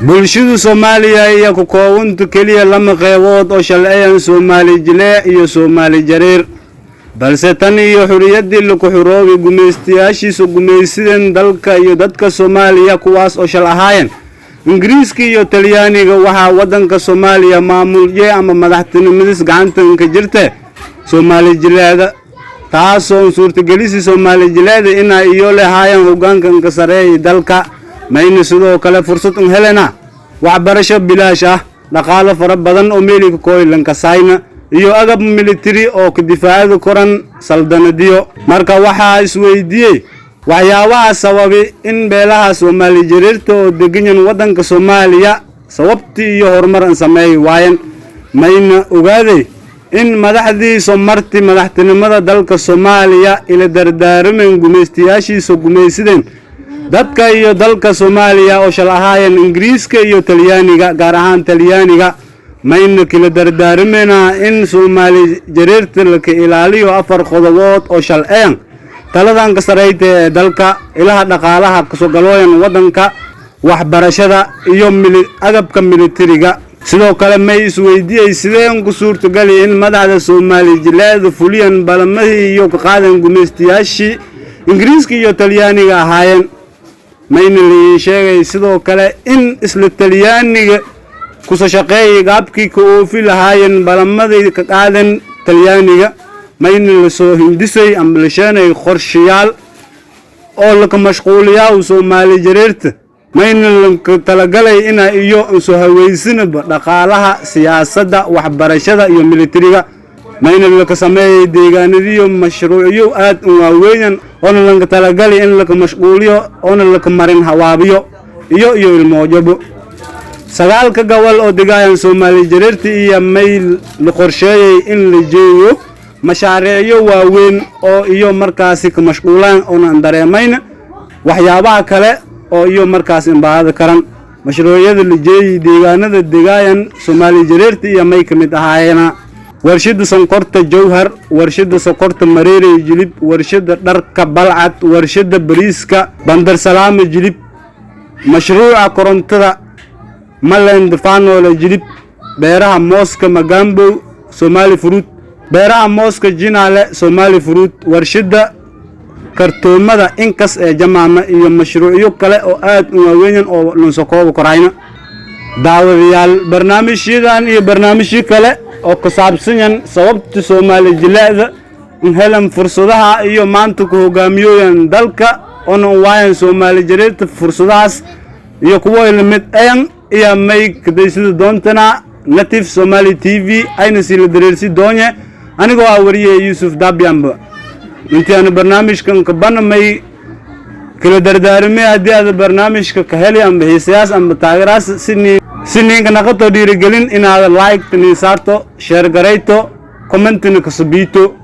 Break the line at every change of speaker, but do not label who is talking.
bulshada Soomaaliya iyo ku koobanta kaliya lama qaybood oo shalciyan Soomaali jilaa iyo Soomaali jareer balse tan iyo xuriyadii lagu xuroobi gumeystayaashiisa gumeysideen dalka iyo dadka Soomaaliya kuwaas oo shal ahaayeen Ingiriiska iyo Talyaaniga waxa wadanka Soomaaliya maamulye ama madaxtinimadiis gacanta ka jirtay Soomaali jilaada taasoo suurtagelisay Soomaali jilaada in ay iyo leeyahay hoggaanka ka sareeyay dalka mayna sidoo kale fursad u helena waxbarasho bilaash ah dhaqaale fara badan oo meelka kooylanka sayna iyo agab military oo ka difaacada koran saldanadiyo marka waxa isweydiiyay waxyaabaha sababay in beelaha Soomaali jareerta oo degan wadanka Soomaaliya sababtii iyo horumarin sameeyay waayeen mayna ogaaday in madaxdii Soomarti madaxtinimada dalka Soomaaliya ila dardaarmeen gumeystayaashiisa gumeysideen dadka iyo dalka Soomaaliya oo shal ahaayeen Ingiriiska iyo Talyaaniga gaar ahaan Talyaaniga mayna kala dardaarmeena in Soomaali jareerta la ka ilaaliyo afar qodobood oo shalciyan taladan ka sareeyay dalka ilaha dhaqaalaha ka soo galooyan wadanka waxbarashada iyo agabka militariga sidoo kale may isweydiiyay sideen ku suurtagal in madaxda Soomaali jilaada fuliyan balamahi iyo ka qaadan gumeystayaashii Ingiriiska iyo Talyaaniga ahaayeen mayna la sheegay sidoo kale in isla Talyaaniga ku soo shaqeeyay qaabkii ka oofi lahaayeen balamadii ka qaadan Talyaaniga mayna la soo hindisay ambalshanay qorshayaal oo la ka mashquuliyaa Soomaali jareerta mayna la talagalay in ay soo haweysanba dhaqaalaha siyaasadda waxbarashada iyo militariga mayna la ka sameeyay deegaanadiyo mashruuciyo aad u waaweyn oo la talagalay in la ka mashquuliyo oo la ka marin hawaabiyo iyo ilmoojabo sagaalka gobol oo deegaan Soomaali jareerta iyo mayl la qorsheeyay in la jeeyo mashaariicyo waaweyn oo iyo markaasi ka mashquulaan oo aan dareemayna waxyaabaha kale oo iyo markaasi baahida karan mashruucyada la jeeyay deegaanada deegaan Soomaali jareerta iyo may kamid ahaayeen warshada sonkorta Jowhar warshada sokorta Mareere Jilib warshada dharka Balcad warshada bariiska Bandar Salaam Jilib mashruuca korontada Maland Faanole Jilib beeraha mooska Magambo Soomaali Fruit beeraha mooska Jinaale Soomaali Fruit warshada kartoomada inkas ee jamaama iyo mashruucyo kale oo aad u waaweyn oo la soo koobo korayna daawadayaal barnaamijyadan iyo barnaamijyo kale oo ka saabsan sababta Soomaali jilaada in helan fursadaha iyo maanta ku hogaamiyooyan dalka oo waayeen Soomaali jareerta fursadahaas iyo kuwa lamid ayan iyo may kadaysid doontana Native Somali TV ayna si la dareersi doonye anigoo wariyay Yusuf Dabyamba intii aan barnaamijkan ka banamay kala dardaarmay hadii aad barnaamijka ka heli ama xiisaas ama taageeraas siniinka naqato dhiirigelin inaad like ni saarto share gareyto comment ni ka subito